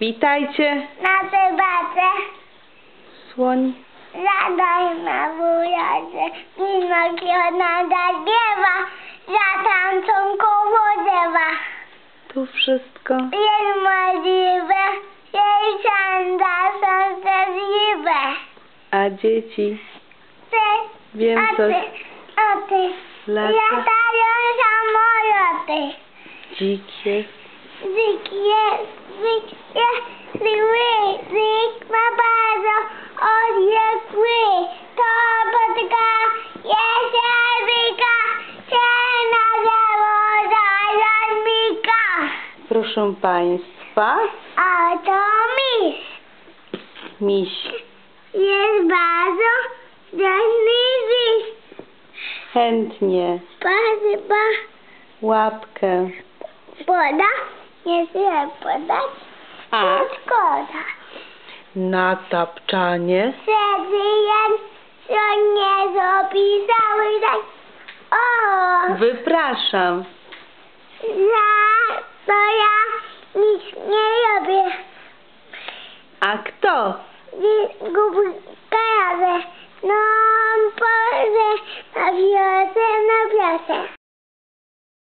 Witajcie. Na debatę. Słoń. Zadaj na wujadze. Pinokio nadagiewa. Za tamtą koło drzewa. Tu wszystko. Jest możliwe. Jej sanda są szczęśliwe. A dzieci? Ty. Wiem A coś. ty. A ty. Lata. Latają samoloty. Dzik jest. Zik jest. Zik jest. Zik ma bardzo odległy. To spotyka jeziorka. Się nazywa zarazmika. Proszę Państwa. A to miś. Miś. Jest bardzo dzielny dziś. Chętnie. Pasypa. Łapkę. Poda. Nie chcę podać. A. Szkoda. Na tapczanie. Przedzijem, co nie zapisały tak. O! Wypraszam. Za to ja nic nie robię. A kto? Gubkę jadę. No, porę na wiosę, na wiosę.